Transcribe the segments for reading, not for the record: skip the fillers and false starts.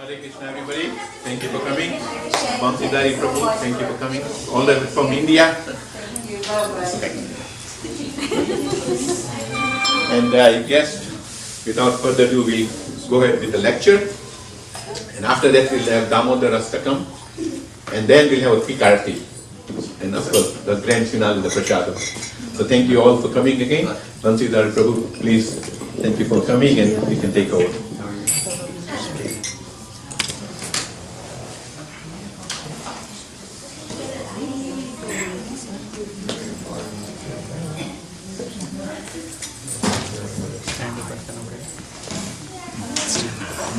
Hare Krishna, everybody. Thank you for coming. Kartik Program, thank you for coming. All the way from India. And I guess, without further ado, we'll go ahead with the lecture. And after that, we'll have Damodar Astakam. And then we'll have a Kartik. And of course, the grand finale, the Prashadam. So thank you all for coming again. Kartik Program, please, thank you for coming and you can take over.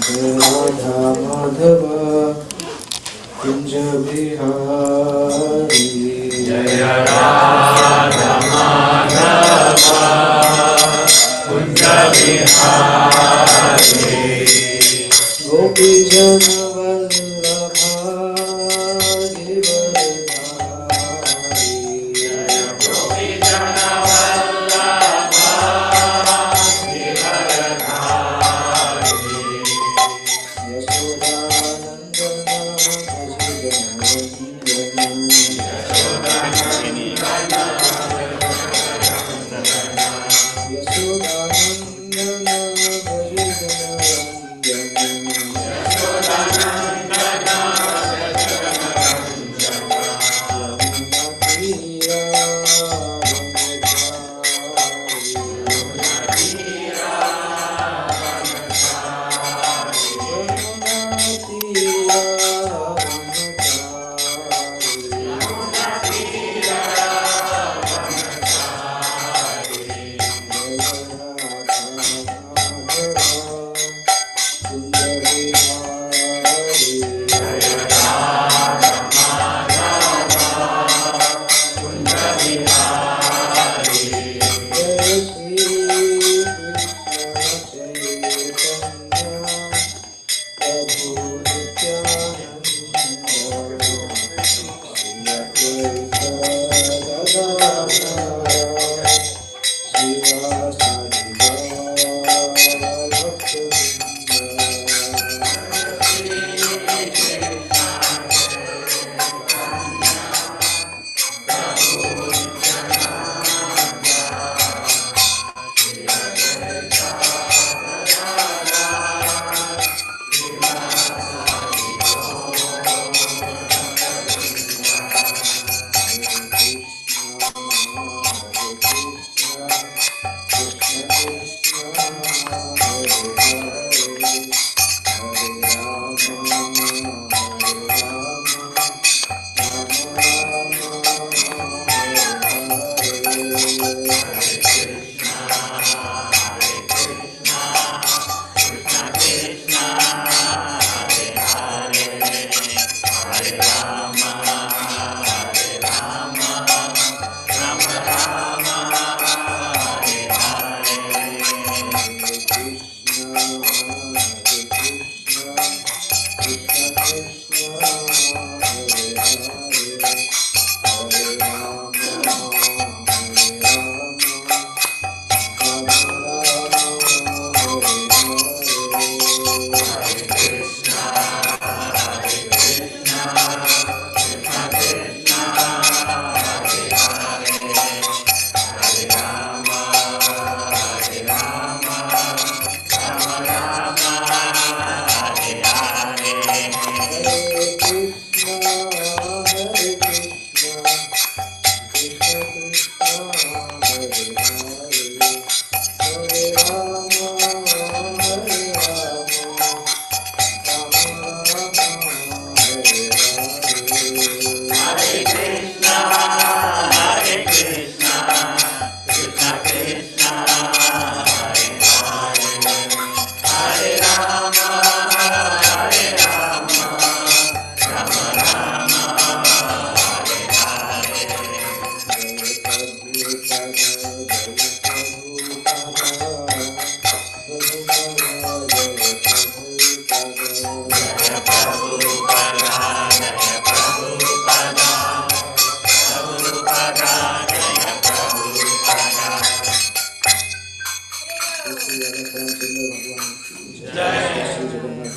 Radha Madhava Kunja Bihari Jaya Radha Madhava Kunja Bihari Gopi Jana Vallabha Giridhari Jaya Gopi Jana Vallabha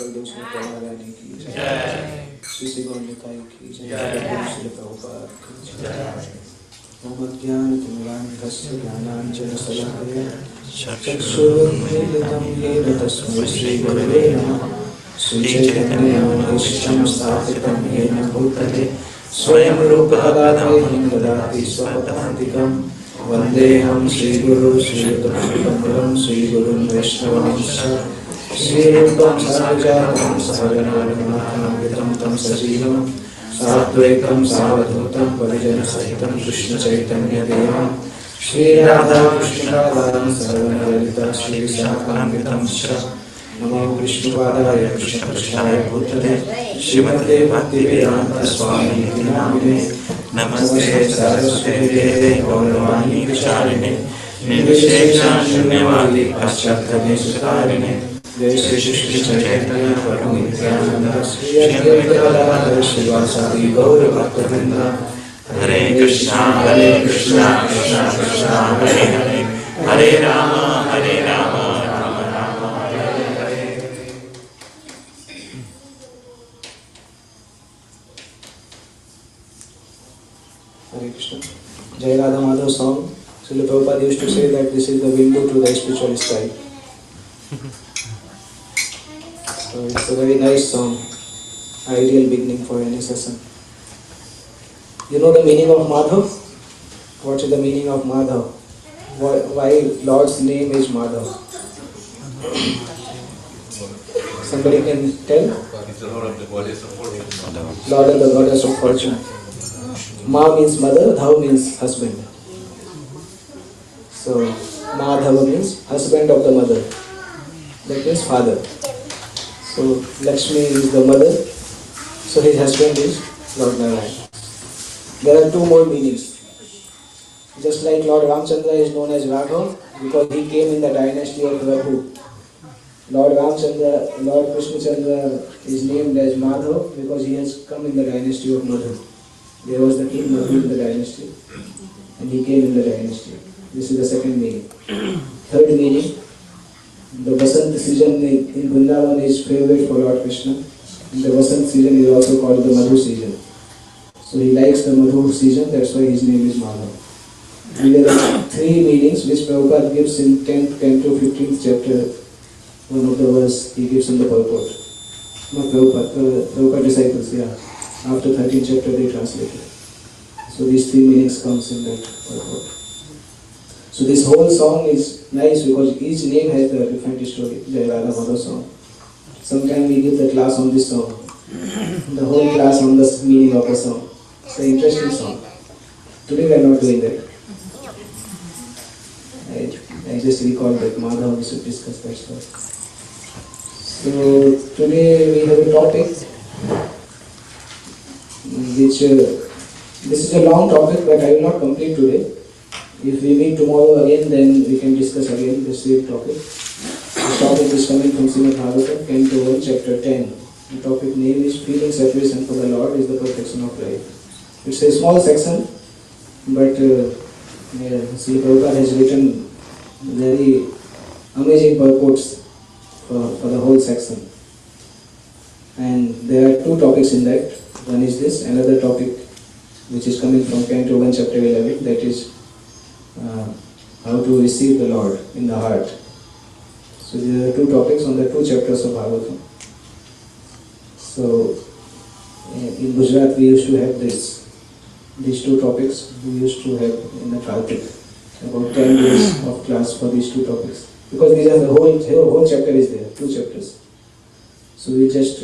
Vishnu Pramharani ki jai. Shri Sri Gauranitai ki jai. Shri Prabhupada ki jai. Om Jnana Timirandhasya Jnananjana Salakaya Chakshurunmilitam Yena Tasmai Shri Gurave Namaha Shri Chaitanya Manishtam Sthapitam Yena Bhutale Swayam Rupa Kadamaham Dadati Swapadantikam Vandeham Shri Guru Shri Yutam Shri Gurun Vaishnavamsha Shri Rupam Sarvajatam Sarvanaramanam Tam Sajivam Satvekam Savadhutam Parijana Sahitam Krishna Chaitanya Devam Shri Radha Krishna Radham Sarvanarita Shri Shakam Sha Namo Krishna Padaya Krishna Krishnaya Bhutale Srimate Bhaktivedanta Swami Namine Namaste Saraswate Deve Gauravani Vicharine Nirvishesha Shunyavadi Paschatane Sutarine Jai Shri Shri Chaitanya Prabhu Nityananda Shri Advaita Shri Vasadi Gaura Bhaktivinoda Hare Krishna Krishna Krishna Hare Hare Hare Rama Rama Rama Hare Hare. Hare Krishna. Jai Radha Madhav song. Srila Prabhupada used to say that this is the window to the spiritual sky. So it's a very nice song, ideal beginning for any session. You know the meaning of Madhav? What is the meaning of Madhav? Why Lord's name is Madhav? Somebody can tell? Lord of the goddess of fortune. Lord of the goddess of fortune. Ma means mother, Dhav means husband. So Madhava means husband of the mother. That means father. So Lakshmi is the mother, so his husband is Lord Narayan. There are two more meanings. Just like Lord Ramchandra is known as Raghav because he came in the dynasty of Raghu. Lord Krishna Chandra is named as Madhav because he has come in the dynasty of Madhu. There was the king Madhu in the dynasty and he came in the dynasty. This is the second meaning. Third meaning. The Vasant season in Vrindavan is favorite for Lord Krishna. And the Vasant season is also called the Madhu season. So he likes the Madhu season, that's why his name is Madhav. And there are three meanings which Prabhupada gives in 10th to 15th chapter. One of the verse he gives in the purport. Not Prabhupada disciples, yeah. After 13th chapter they translated. So these three meanings comes in that purport. So this whole song is nice because each name has a different story. Jai Radha Madhav song. Sometimes we give the class on this song. The whole class on the meaning of the song. It's an interesting song. Today we are not doing that. I just recall that Madhav we should discuss that stuff. So today we have a topic which this is a long topic but I will not complete today. If we meet tomorrow again, then we can discuss again the same topic. The topic is coming from Srimad Bhagavatam, Canto 1, Chapter 10. The topic name is Feeling Separation for the Lord is the Perfection of Life. It's a small section, but Sri Prabhupada has written very amazing purports for the whole section. And there are two topics in that. One is this, another topic which is coming from Canto 1, Chapter 11, that is how to receive the Lord in the heart. So there are two topics on the two chapters of Bhagavatam. So in Gujarat we used to have these two topics we used to have in the Kartik. About 10 days of class for these two topics. Because these are the whole chapter is there, two chapters. So we just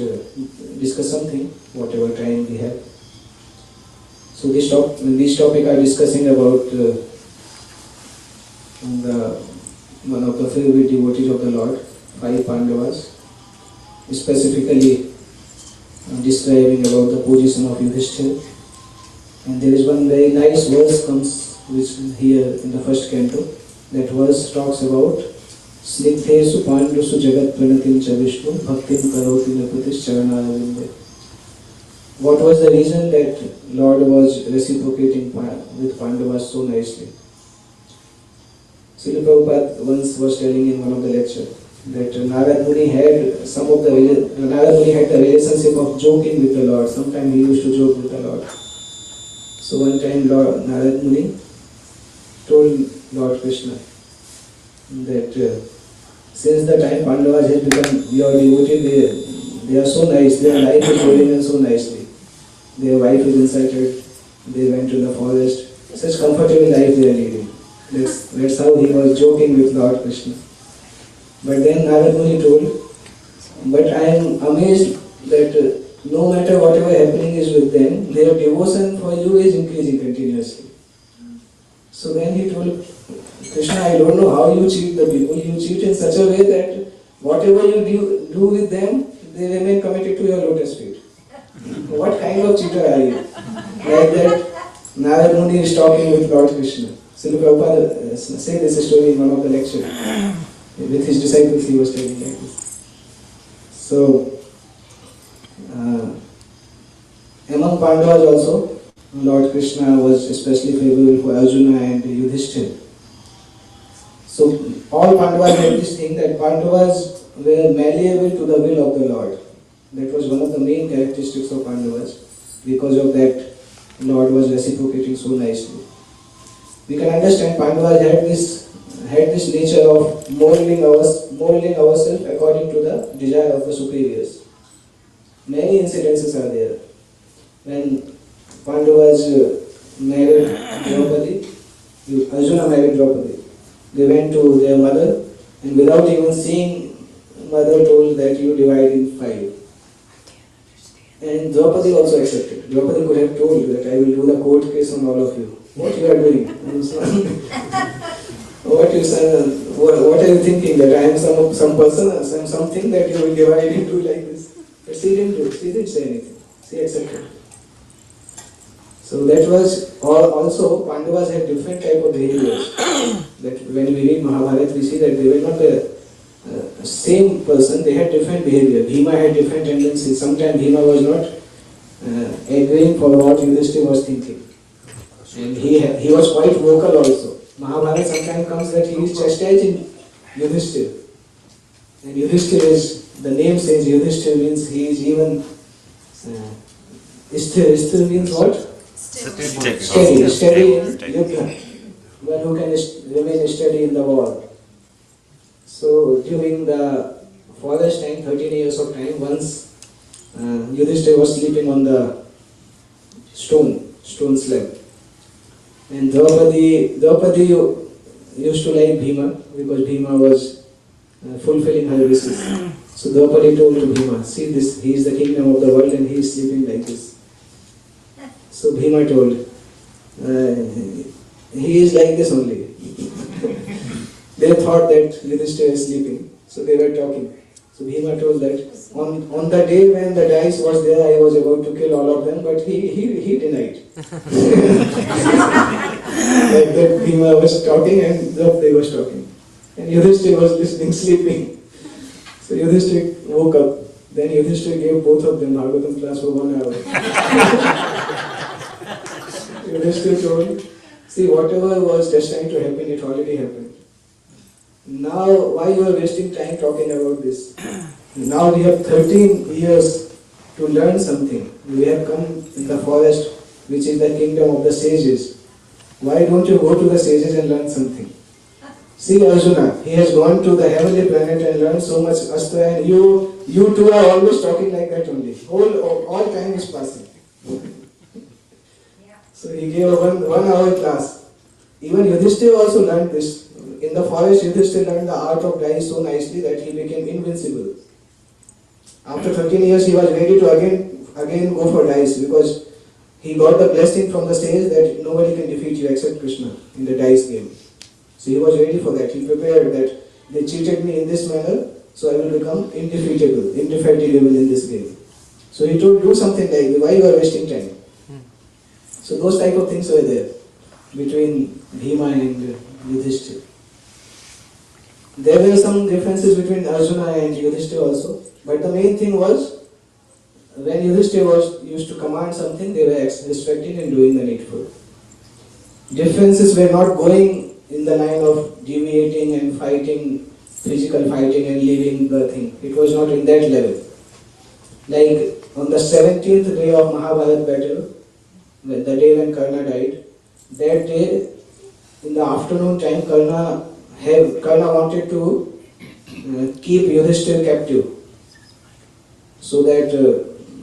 discuss something, whatever time we have. So these topics are discussing about one of the favorite devotees of the Lord, 5 Pandavas, specifically describing about the position of Yudhishthira. And there is one very nice verse comes which here in the first canto. That verse talks about Snigdhesu Pandusu Jagat Pranatim Cha Vishnu Bhaktim Karoti Napratis Charanaravinde. What was the reason that Lord was reciprocating with Pandavas so nicely? Srila Prabhupada once was telling in one of the lectures that Narad Muni had Narad Muni had the relationship of joking with the Lord. Sometimes he used to joke with the Lord. So one time Narad Muni told Lord Krishna that since the time Pandavas had become your devotee, they are so nice, their life is going on so nicely. Their wife is insulted, they went to the forest, such comfortable life they are leading. That's how he was joking with Lord Krishna. But then Narad Muni told, but I am amazed that no matter whatever happening is with them, their devotion for you is increasing continuously. So then he told Krishna, I don't know how you cheat the people. You cheat in such a way that whatever you do with them, they remain committed to your lotus feet. What kind of cheater are you? Like that, Narad Muni is talking with Lord Krishna. Srila Prabhupada said this story in one of the lectures. With his disciples he was telling like this. So, among Pandavas also, Lord Krishna was especially favorable for Arjuna and Yudhishthira. So, all Pandavas had this thing that Pandavas were malleable to the will of the Lord. That was one of the main characteristics of Pandavas. Because of that, Lord was reciprocating so nicely. We can understand Pandavas had this nature of molding ourselves according to the desire of the superiors. Many incidences are there. When Pandavas married Draupadi, Arjuna married Draupadi, they went to their mother and without even seeing, mother told that you divide in 5. And Draupadi also accepted. Draupadi could have told that I will do the court case on all of you. What you are doing? What are you thinking, that I am some person, something that you will divide into like this? But she didn't do it. She didn't say anything. She accepted. So that was also Pandavas had different type of behaviors. That when we read Mahabharata, we see that they were not the same person. They had different behavior. Bhima had different tendencies. Sometimes Bhima was not agreeing for what Yudhishthira was thinking. And he was quite vocal also. Mahabharata sometimes comes that he is chastising Yudhishthira. And Yudhishthira is, the name says Yudhishthira means he is even, Isthir means what? Steady in Yuddha. One who can remain steady in the war. So during the forest time, 13 years of time, once Yudhishthira was sleeping on the stone slab. And Draupadi used to like Bhima because Bhima was fulfilling her wishes. So Draupadi told to Bhima, see this, he is the kingdom of the world and he is sleeping like this. So Bhima told, he is like this only. They thought that Yudhishthira is sleeping, so they were talking. So Bhima told that on the day when the dice was there, I was about to kill all of them, but he denied. Like that Bhima was talking and Draupadi was talking. And Yudhishthira was listening, sleeping. So Yudhishthira woke up. Then Yudhishthira gave both of them Bhagavatam class for 1 hour. Yudhishthira told, see, whatever was destined to happen, it already happened. Now, why you are wasting time talking about this? Now we have 13 years to learn something. We have come in the forest, which is the kingdom of the sages. Why don't you go to the sages and learn something? See Arjuna, he has gone to the heavenly planet and learned so much Astra, and you two are always talking like that only. All time is passing. So he gave a 1 hour class. Even Yudhishthira also learned this. In the forest, Yudhishthira learned the art of dice so nicely that he became invincible. After 13 years, he was ready to again go for dice because he got the blessing from the sage that nobody can defeat you except Krishna in the dice game. So he was ready for that. He prepared that they cheated me in this manner, so I will become indefatigable in this game. So he told, do something like, why you are wasting time? So those type of things were there between Bhima and Yudhishthira. There were some differences between Arjuna and Yudhishthira also, but the main thing was when Yudhishthira used to command something, they were respecting and doing the needful. Differences were not going in the line of deviating and fighting physical fighting and leaving the thing. It was not in that level. Like on the 17th day of Mahabharat battle, the day when Karna died, that day in the afternoon time, Karna wanted to keep Yudhishthir captive so that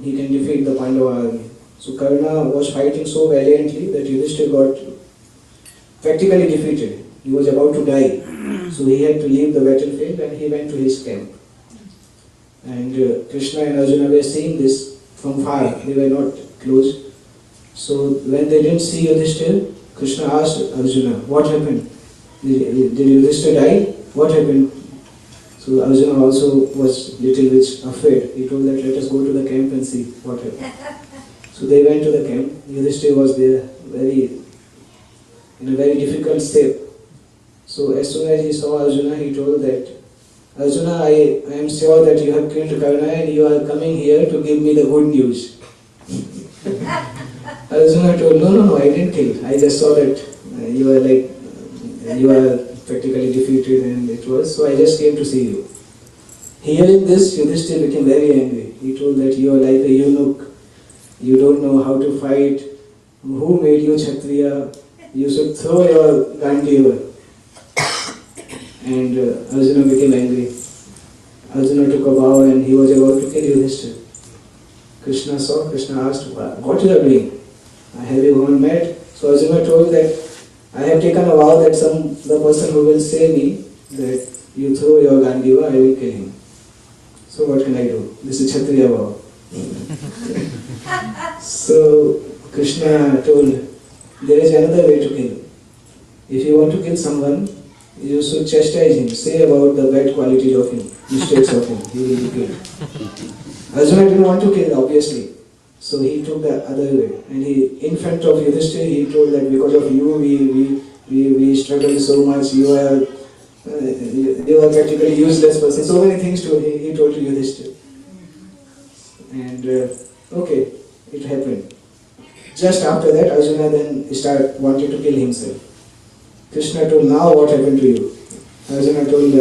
he can defeat the Pandava army. So Karna was fighting so valiantly that Yudhishthir got practically defeated. He was about to die. So he had to leave the battlefield and he went to his camp. And Krishna and Arjuna were seeing this from far. They were not close. So when they didn't see Yudhishthir, Krishna asked Arjuna, what happened? Did Yudhishthir die? What happened? So Arjuna also was little bit afraid. He told that let us go to the camp and see what happened. So they went to the camp. Yudhishthir was there, in a very difficult state. So as soon as he saw Arjuna, he told that, Arjuna, I am sure that you have killed Karna and you are coming here to give me the good news. Arjuna told, no, I didn't kill. I just saw that you are practically defeated and it was, so I just came to see you. Hearing this, Yudhishthir became very angry. He told that you are like a eunuch. You don't know how to fight. Who made you Kshatriya? You should throw your Gandiva. And Arjuna became angry. Arjuna took a vow and he was about to kill Yudhishthir. Krishna saw, Krishna asked, what you are doing? Have you gone mad? So Arjuna told that I have taken a vow that the person who will say me that you throw your Gandiva, I will kill him. So what can I do? This is Kshatriya vow. So Krishna told, there is another way to kill. If you want to kill someone, you should chastise him, say about the bad qualities of him, mistakes of him, he will be killed. Arjuna didn't want to kill, obviously. So he took the other way. And in front of Yudhishthir, he told that because of you, we struggle so much, you are practically useless person. So many things he told to Yudhishthir. And okay, it happened. Just after that, Arjuna then wanted to kill himself. Krishna told, now what happened to you? Arjuna told,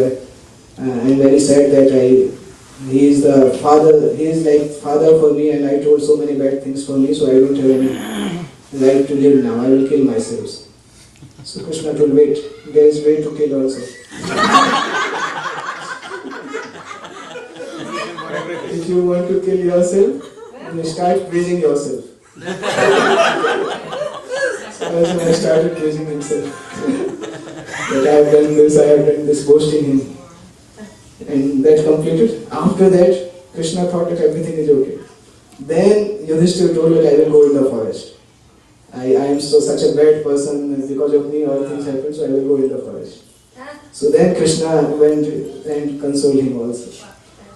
I am very sad that he is like father for me and I told so many bad things for me, so I don't have any right to live now. I will kill myself. So Krishna told, wait, there is way to kill also. If you want to kill yourself, you start praising yourself. So Arjuna started praising himself. That I have done this, boasting him. And that completed. After that, Krishna thought that everything is okay. Then Yudhishthir told that I will go in the forest. I am such a bad person, and because of me all things happen, so I will go in the forest. So then Krishna went and consoled him also.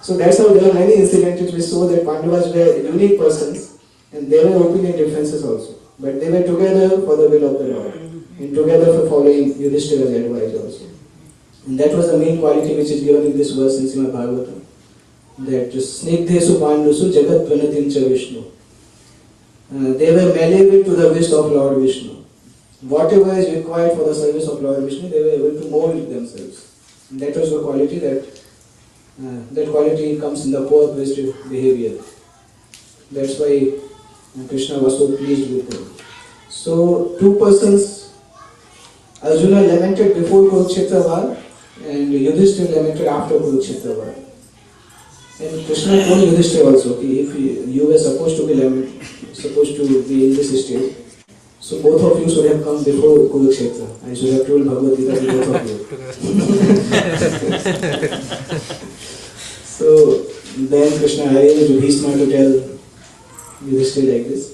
So that's how there are many incidents which show that Pandavas were unique persons and there were opinion differences also. But they were together for the will of the Lord and together for following Yudhishthira's advice also. And that was the main quality which is given in this verse in Srimad Bhagavatam. That Snigdhesu Pandusu Jagat Pranatincha Vishnu. They were malleable to the wish of Lord Vishnu. Whatever is required for the service of Lord Vishnu, they were able to mold themselves. And that was the quality that quality comes in the poor positive behavior. That's why Krishna was so pleased with them. So, two persons, Arjuna lamented before Kurukshetra war and Yudhishthira lamented after Kurukshetra war. And Krishna told Yudhishthira also, if you were supposed to be in this state, so both of you should have come before Kurukshetra. I should have told Bhagavad Gita to both of you. So then Krishna arranged Bhishma to tell Yudhishthira like this.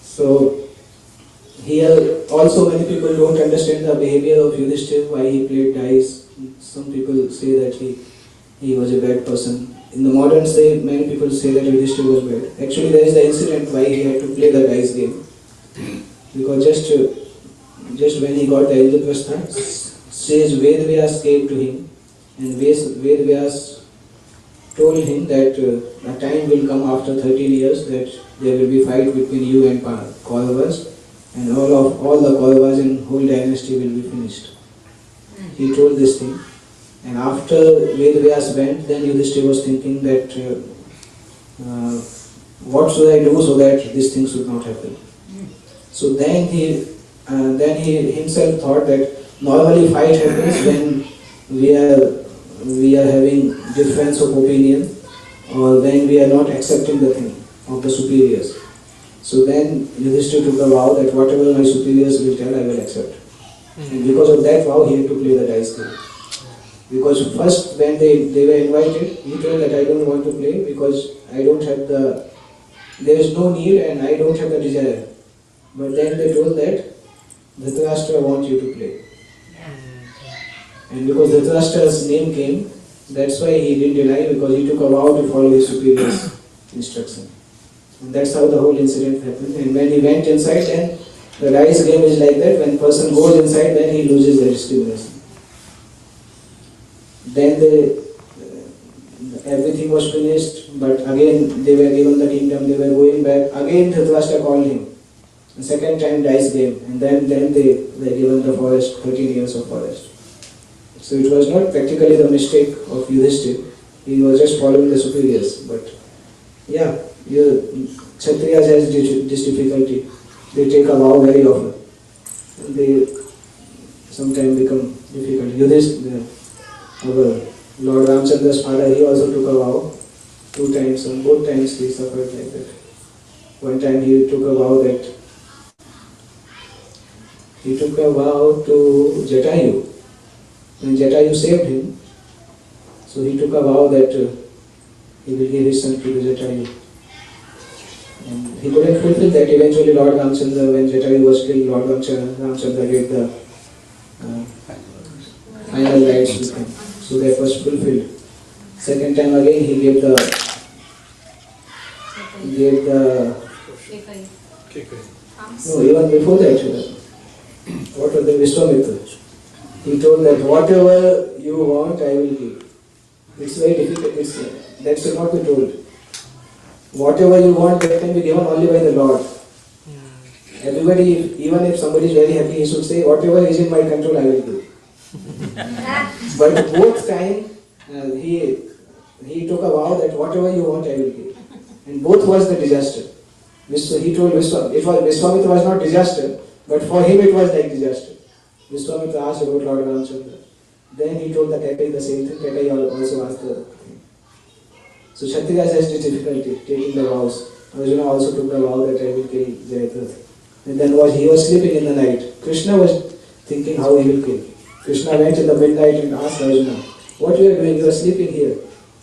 So here also many people don't understand the behavior of Yudhishthira, why he played dice. Some people say that he was a bad person. In the modern day, many people say that Yudhishthira was bad. Actually, there is the incident why he had to play the dice game. Because just when he got the Indraprastha, says Vedvyas came to him and Vedvyas told him that a time will come after 13 years that there will be fight between you and Kauravas and all the Kauravas and whole dynasty will be finished. He told this thing And after Ved Vyas went, then Yudhishthira was thinking that what should I do so that these things should not happen. So then he himself thought that normally fight happens when we are having difference of opinion, or when we are not accepting the thing of the superiors. So then Yudhishthira took a vow that whatever my superiors will tell, I will accept. And because of that vow, he had to play the dice game. Because first when they were invited, he told that I don't want to play because I don't have there is no need and I don't have the desire. But then they told that Dhritarashtra wants you to play. And because Dhritarashtra's name came, that's why he didn't deny, because he took a vow to follow his superior's instruction. And that's how the whole incident happened. And when he went inside, then the dice game is like that. When person goes inside, then he loses the discrimination. Then everything was finished, but again they were given the kingdom, they were going back. Again Dhritarashtra called him. The second time dice game, and then they were given the forest, 13 years of forest. So it was not practically the mistake of Yudhishthira. He was just following the superiors. But yeah, Kshatriyas has this difficulty. They take a vow very often. And they sometimes become difficult. Yudhishthira, our Lord Ramchandra's father, he also took a vow 2 times, and both times he suffered like that. One time he took a vow to Jatayu. When Jatayu saved him, so he took a vow that he will give his son to the Jatayu. And he couldn't fulfill that. Eventually Lord Ramchandra, when Jatayu was killed, Lord Ramchandra gave the final rites with him. So that was fulfilled. Second time again he gave the no, even before that, what was the Vishwamitra? He told that whatever you want, I will give. It's very difficult. That should not be told. Whatever you want, that can be given only by the Lord. Everybody, even if somebody is very happy, he should say, whatever is in my control, I will give. But both times, he took a vow that whatever you want, I will give. And both was the disaster. He told Vishwamitra was not disaster, but for him it was like disaster. Vishwamitra asked about Lord Ramchandra. Then he told the Kekai the same thing. Kekai also asked the thing. So Kshatriyas has this difficulty taking the vows. Arjuna also took the vow that I will kill Jayadratha. And then he was sleeping in the night. Krishna was thinking how he will kill. Krishna went in the midnight and asked Arjuna, what you are doing? You are sleeping here.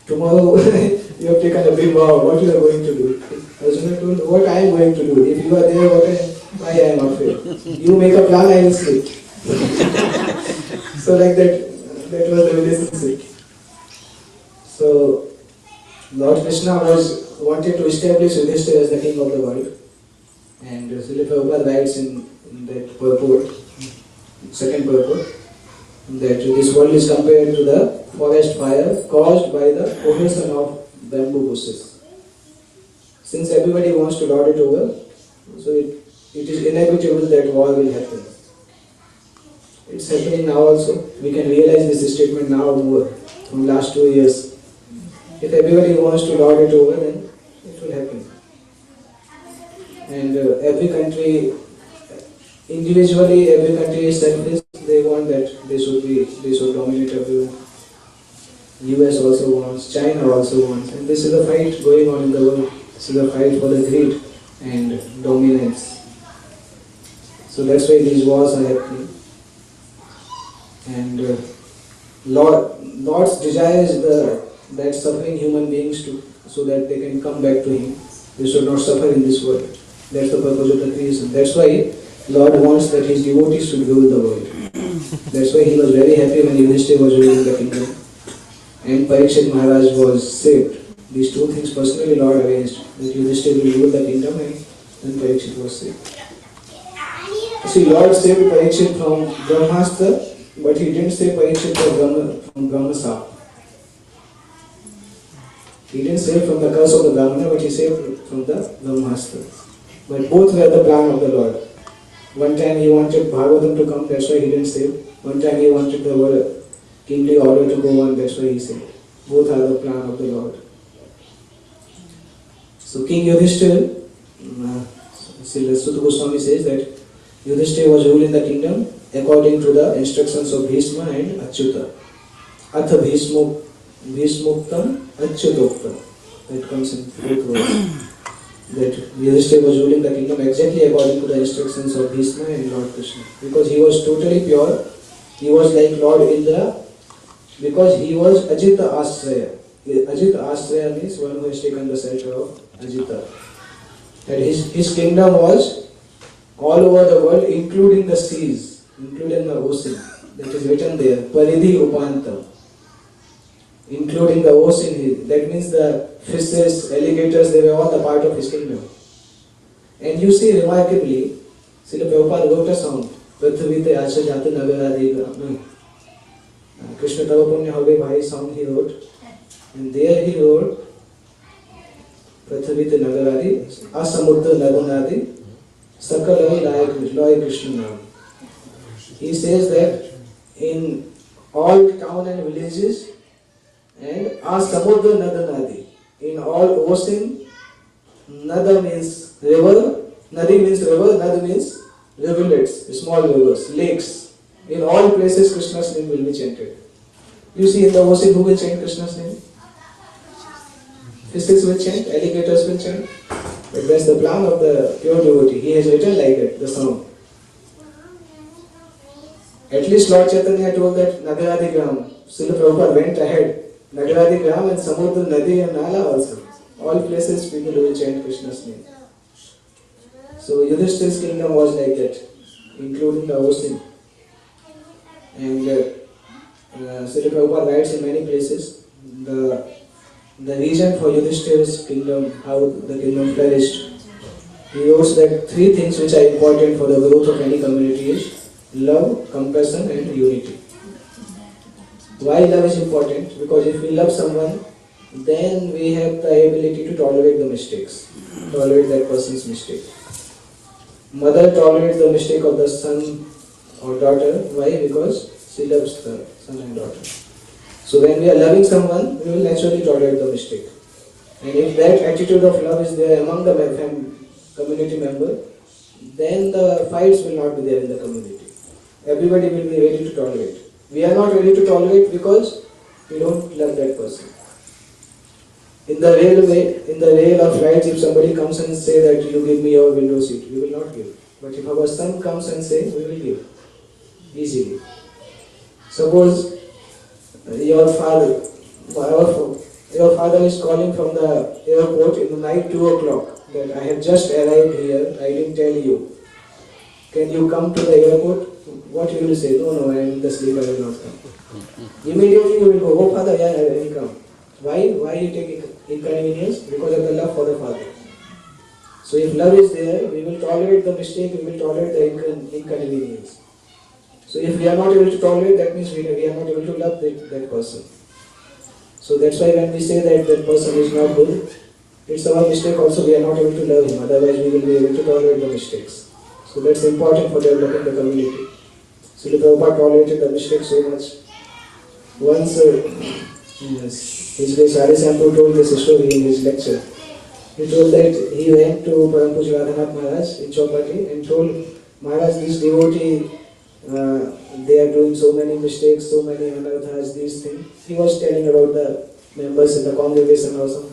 Tomorrow you have taken a big vow. What you are going to do? Arjuna told, what I am going to do. If you are there, why I am afraid? You make a plan, I will sleep. So like that was the relationship. So Lord Krishna wanted to establish Yudhishthira as the king of the world. And Srila Prabhupada writes in that purport, second purport, that this world is compared to the forest fire caused by the cohesion of bamboo bushes. Since everybody wants to lord it over, so it is inevitable that war will happen. It's happening now also. We can realize this statement now more from last 2 years. If everybody wants to lord it over, then it will happen. And every country, individually, every country is selfish. They want that they should dominate everyone. US also wants, China also wants, and this is a fight going on in the world. This is a fight for the greed and dominance. So that's why these wars are happening. And Lord's desire is that suffering human beings so that they can come back to Him. They should not suffer in this world. That's the purpose of the creation. That's why Lord wants that His devotees should rule the world. That's why He was very happy when Yudhishthira was ruling the kingdom and Parikshit Maharaj was saved. These two things personally Lord arranged, that Yudhishthira will rule the kingdom and then Parikshit was saved. See, Lord saved Parikshit from Brahmastra, but He didn't save Parikshit from Brahmasap. He didn't save from the curse of the Brahmana, but He saved from the Brahmastra. But both were the plan of the Lord. One time He wanted Bhagavatam to come, that's why He didn't save. One time He wanted the kingly order to go on, that's why he said. Both are the plan of the Lord. So King Yudhishthira, Srila Sutta Goswami says that Yudhishthira was ruling the kingdom according to the instructions of Bhishma and Achyuta. Atha Bhishmuktam Achyutoktam. That comes in 4th verse. That Yudhishthira was ruling the kingdom exactly according to the instructions of Bhishma and Lord Krishna. Because he was totally pure, he was like Lord Indra, because he was Ajita Asraya. Ajita Asraya means one who has taken the shelter of Ajita. And his kingdom was all over the world, including the seas, including the ocean. That is written there, Paridhi Upantam. Including the ocean, that means the fishes, alligators, they were all the part of his kingdom. And you see remarkably, Srila Prabhupada wrote a song, Prithvite Asha Jata Nagaradi. Krishna Tava Punya Habe Bhai song he wrote. And there he wrote, Prithvite Nagaradi, Asamudra Nagunadi, Sakalai Loy Krishna Nam. He says that in all town and villages, and Asamudra Nadanadi, in all ocean, Nada means river, Nadi means river, Nada means rivulets, small rivers, lakes. In all places Krishna's name will be chanted. You see in the ocean who will chant Krishna's name? Fishes will chant, alligators will chant. But that's the plan of the pure devotee. He has written like that, the song. At least Lord Chaitanya told that Nagaradi Gram. Srila Prabhupada went ahead. Nagaradi Gram and Samudra Nadi and Nala also. All places people will chant Krishna's name. So Yudhishthira's kingdom was like that, including the ocean. And Srila Prabhupada writes in many places the reason for Yudhishthira's kingdom, how the kingdom flourished. He wrote that 3 things which are important for the growth of any community is love, compassion and unity. Why love is important? Because if we love someone, then we have the ability to tolerate the mistakes, tolerate that person's mistake. Mother tolerates the mistake of the son or daughter. Why? Because she loves the son and daughter. So when we are loving someone, we will naturally tolerate the mistake. And if that attitude of love is there among the community member, then the fights will not be there in the community. Everybody will be ready to tolerate. We are not ready to tolerate because we don't love that person. In the rail of flights, if somebody comes and say that you give me your window seat, we will not give. But if our son comes and says, we will give. Easily. Suppose your father is calling from the airport in the night 2 o'clock that I have just arrived here, I didn't tell you. Can you come to the airport? What you will say? No, I am in the sleep, I will not come. Immediately you will go, oh father, yeah, I will come. Why you take inconvenience? Because of the love for the father. So if love is there, we will tolerate the mistake, we will tolerate the inconvenience. So if we are not able to tolerate, that means we are not able to love that person. So that's why when we say that that person is not good, it's our mistake also, we are not able to love him, otherwise we will be able to tolerate the mistakes. So that's important for developing the community. So Prabhupada tolerated the mistakes so much. Once, His Grace Hari Sampu told this story in his lecture. He told that he went to Param Puja Radhanath Maharaj in Chowpatty and told Maharaj, this devotee, they are doing so many mistakes, so many anarthas, these things. He was telling about the members in the congregation also.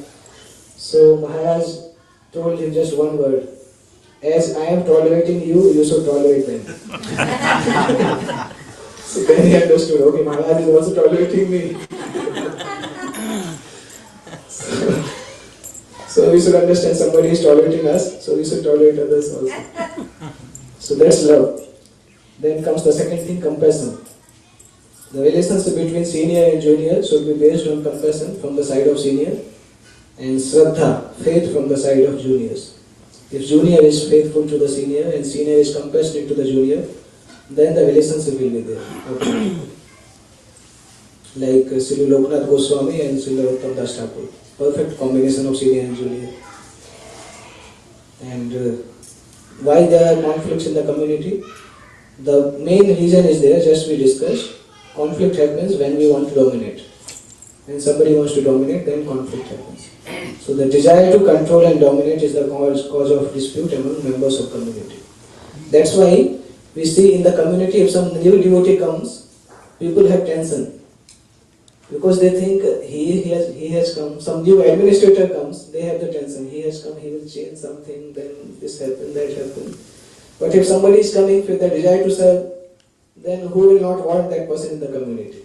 So Maharaj told him just one word, as I am tolerating you, you should tolerate them. So then he understood, okay, Maharaj is also tolerating me. So we should understand somebody is tolerating us, so we should tolerate others also. So that's love. Then comes the second thing, compassion. The relationship between senior and junior should be based on compassion from the side of senior and Shraddha, faith from the side of juniors. If junior is faithful to the senior and senior is compassionate to the junior, then the relationship will be there. Okay. Like Sri Loknath Goswami and Sri Uttam Das Thakur. Perfect combination of senior and junior. And why there are conflicts in the community? The main reason is there, just we discussed, conflict happens when we want to dominate. When somebody wants to dominate, then conflict happens. So the desire to control and dominate is the cause of dispute among members of community. That's why we see in the community, if some new devotee comes, people have tension. Because they think he has come, some new administrator comes, they have the tension. He has come, he will change something, then this happened, that happened. But if somebody is coming with the desire to serve, then who will not want that person in the community?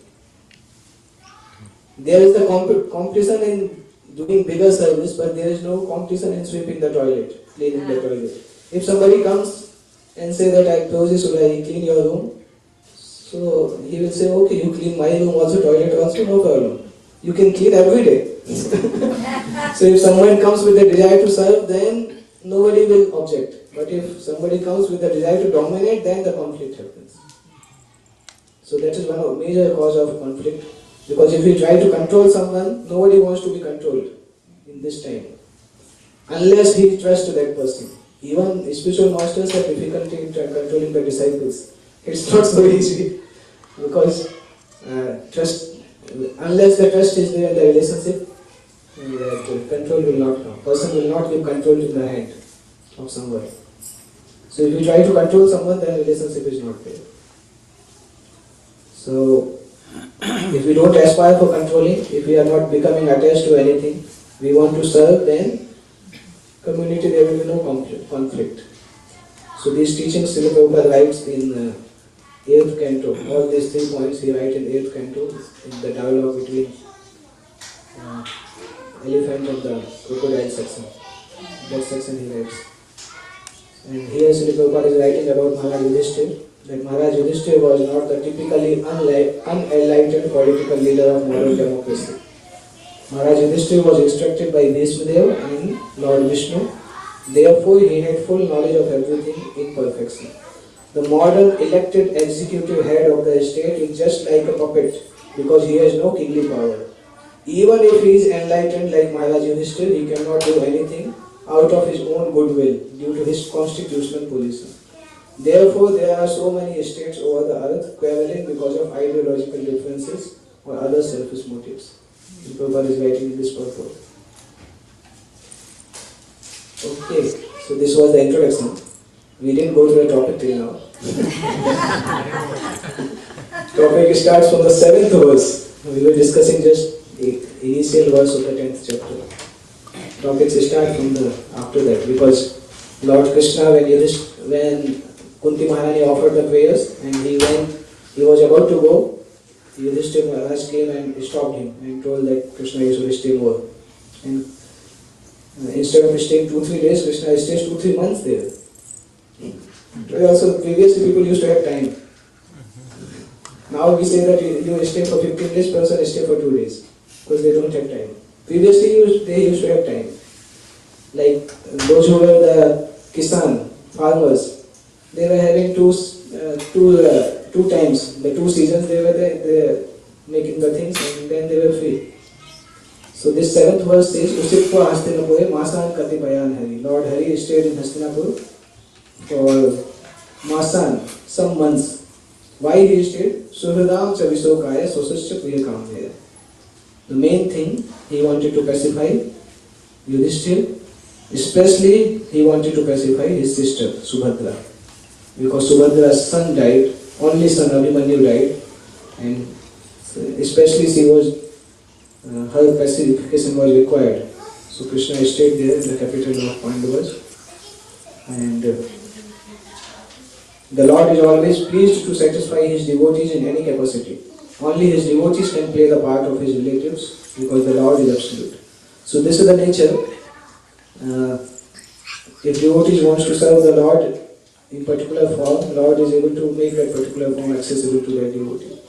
There is the competition in doing bigger service, but there is no competition in sweeping the toilet, cleaning the toilet. If somebody comes and say that I clean your room, so he will say, okay, you clean my room also, toilet also, no problem. You can clean every day. So if someone comes with a desire to serve, then nobody will object. But if somebody comes with a desire to dominate, then the conflict happens. So that is one of major cause of conflict. Because if we try to control someone, nobody wants to be controlled in this time. Unless he trusts that person. Even spiritual masters have difficulty in controlling the disciples. It's not so easy. Because trust, unless the trust is there in the relationship, that control will not come. Person will not give control in the hand of someone. So if you try to control someone, then relationship is not there. So if we don't aspire for controlling, if we are not becoming attached to anything, we want to serve, then community there will be no conflict. So these teachings Srila Prabhupada writes in 8th canto. All these 3 points he writes in 8th canto in the dialogue between elephant and the crocodile section. That section he writes. And here Srila Prabhupada is writing about Maharaj Yudhishthira, that Maharaj Yudhishthira was not the typically unenlightened political leader of modern democracy. Maharaj Yudhishthira was instructed by Bhismadeva and Lord Vishnu. Therefore, he had full knowledge of everything in perfection. The modern elected executive head of the state is just like a puppet because he has no kingly power. Even if he is enlightened like Maharaj Yudhishthira, he cannot do anything out of his own goodwill due to his constitutional position. Therefore, there are so many states over the earth quarreling because of ideological differences or other selfish motives. Prabhupada is writing in this purport. Okay, so this was the introduction. We didn't go to the topic till now. Topic starts from the 7th verse. We were discussing just the initial verse of the 10th chapter. Topics start from after that, because Lord Krishna, when Kunti Maharani offered the prayers and he was about to go, Yudhishthira Maharaj came and stopped him and told that Krishna is to stay more. And instead of staying 2-3 days, Krishna stays 2-3 months there. Also, previously people used to have time. Now we say that you stay for 15 days, person stay for 2 days because they don't have time. Previously they used to have time. Like those who were the Kisan, farmers, they were having two times, the 2 seasons they were there making the things and then they were free. So this 7th verse says, Usitva Hastinapure Masan Katipayan Hari. Lord Hari stayed in Hastinapur for Masan, some months. Why he stayed? Suhradam Chavisokaya Sosascha Priyakamaya. The main thing, he wanted to pacify Yudhishthira. Especially, he wanted to pacify his sister, Subhadra. Because Subhadra's son died, only son Abhimanyu died, and especially her pacification was required. So Krishna stayed there in the capital of Pandavas. And the Lord is always pleased to satisfy his devotees in any capacity. Only his devotees can play the part of his relatives because the Lord is absolute. So this is the nature. If devotees wants to serve the Lord in particular form, Lord is able to make that particular form accessible to their devotee.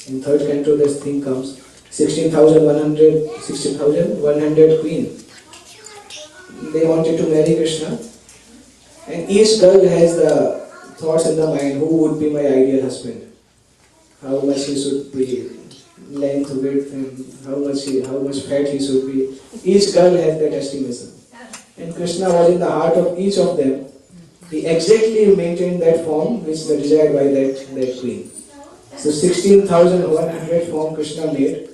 In 3rd canto this thing comes, 16,100 queen. They wanted to marry Krishna, and each girl has the thoughts in the mind, who would be my ideal husband, how much he should be, length, width, and how much fat he should be. Each girl has that estimation. And Krishna was in the heart of each of them. He exactly maintained that form which was desired by that queen. So 16,100 form Krishna made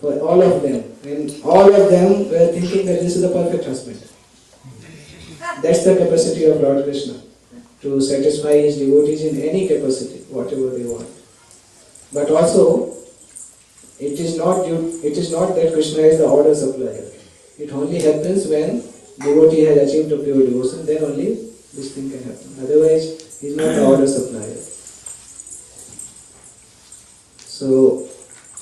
for all of them, and all of them were thinking that this is the perfect husband. That's the capacity of Lord Krishna, to satisfy his devotees in any capacity, whatever they want. But also, it is not that Krishna is the order supplier. It only happens when devotee has achieved a pure devotion, then only this thing can happen. Otherwise, he is not the order supplier. So,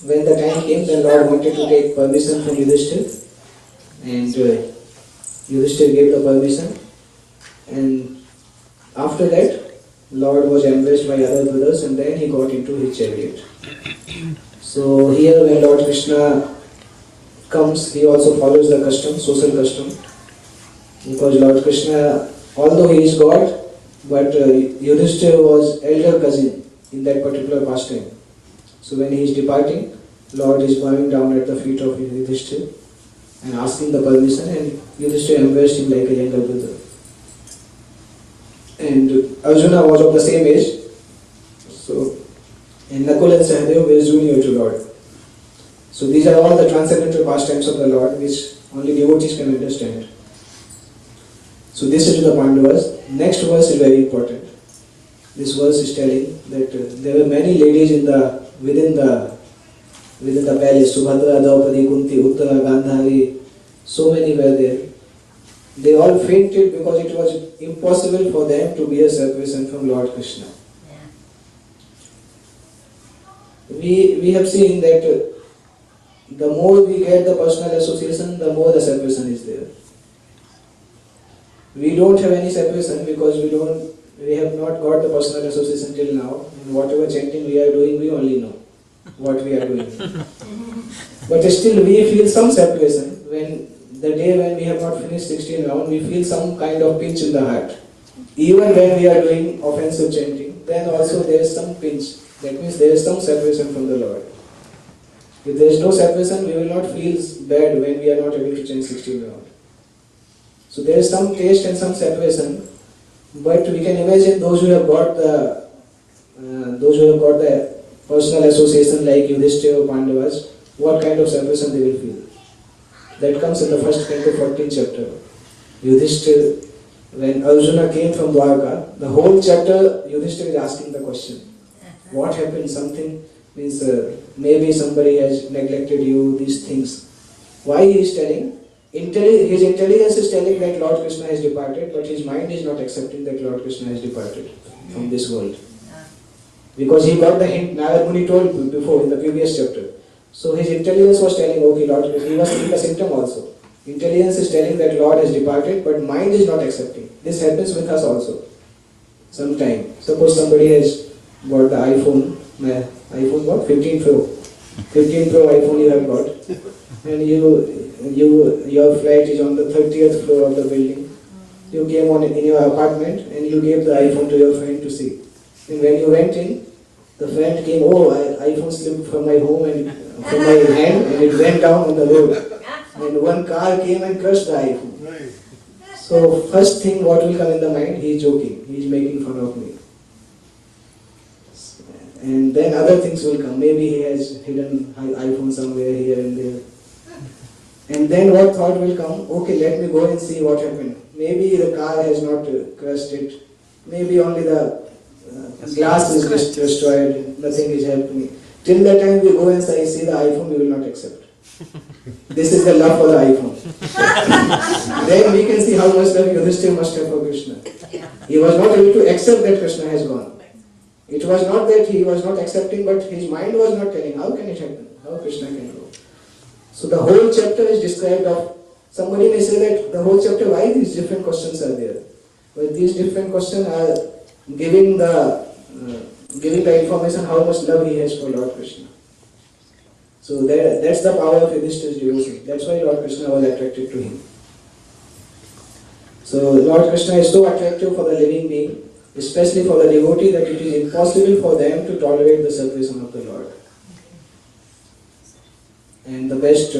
when the time came, the Lord wanted to take permission from Yudhishthir, and Yudhishthir gave the permission, and after that, Lord was embraced by other brothers, and then he got into his chariot. So here when Lord Krishna comes, he also follows the custom, social custom, because Lord Krishna, although he is God, but Yudhishthir was elder cousin in that particular pastime. So when he is departing, Lord is bowing down at the feet of Yudhishthir and asking the permission, and Yudhishthir embraced him like a younger brother. And Arjuna was of the same age, so and Nakul and Sahadev were junior to Lord. So these are all the transcendental pastimes of the Lord which only devotees can understand. So this is to the Pandavas. Next verse is very important. This verse is telling that there were many ladies within the palace. Subhadra, Draupadi, Kunti, Uttara, Gandhari, so many were there. They all fainted because it was impossible for them to be a separation from Lord Krishna. We have seen that the more we get the personal association, the more the separation is there. We don't have any separation because we have not got the personal association till now, and whatever chanting we are doing, we only know what we are doing. But still we feel some separation when the day when we have not finished 16 rounds, we feel some kind of pinch in the heart. Even when we are doing offensive chanting, then also there is some pinch. That means there is some separation from the Lord. If there is no separation, we will not feel bad when we are not able to chant 16 rounds. So there is some taste and some separation, but we can imagine those who have got the personal association like Yudhishthira or Pandavas, what kind of separation they will feel. That comes in the first canto, 14th chapter. Yudhishthira, when Arjuna came from Dwarka, the whole chapter Yudhishthira is asking the question. What happened? Something means maybe somebody has neglected you, these things. Why he is telling? His intelligence is telling that Lord Krishna has departed, but his mind is not accepting that Lord Krishna has departed from this world. Because he got the hint, Narad Muni told before in the previous chapter. So his intelligence was telling, okay, Lord Krishna, he was seeing a symptom also. Intelligence is telling that Lord has departed, but mind is not accepting. This happens with us also. Sometime. Suppose somebody has bought the iPhone what? 15 Pro. 15 Pro iPhone you have got. And your flat is on the 30th floor of the building. You came in your apartment and you gave the iPhone to your friend to see. And when you went in, the friend came, iPhone slipped from my home and from my hand and it went down on the road. And one car came and crushed the iPhone. So first thing what will come in the mind, he is joking, he is making fun of me. And then other things will come. Maybe he has hidden iPhone somewhere here and there. And then what thought will come? Okay, let me go and see what happened. Maybe the car has not crushed it. Maybe only the glass is destroyed. Nothing is happening. Till the time we go and see the iPhone, we will not accept. This is the love for the iPhone. Then we can see how much love Yudhishthira must have for Krishna. He was not able to accept that Krishna has gone. It was not that he was not accepting, but his mind was not telling, how can it happen? How Krishna can go? So the whole chapter is described of, somebody may say that the whole chapter, why these different questions are there? But these different questions are giving the information how much love he has for Lord Krishna. So that's the power of Yudhishthira's devotion. That's why Lord Krishna was attracted to him. So Lord Krishna is so attractive for the living being, especially for the devotee, that it is impossible for them to tolerate the separation of the Lord. And the best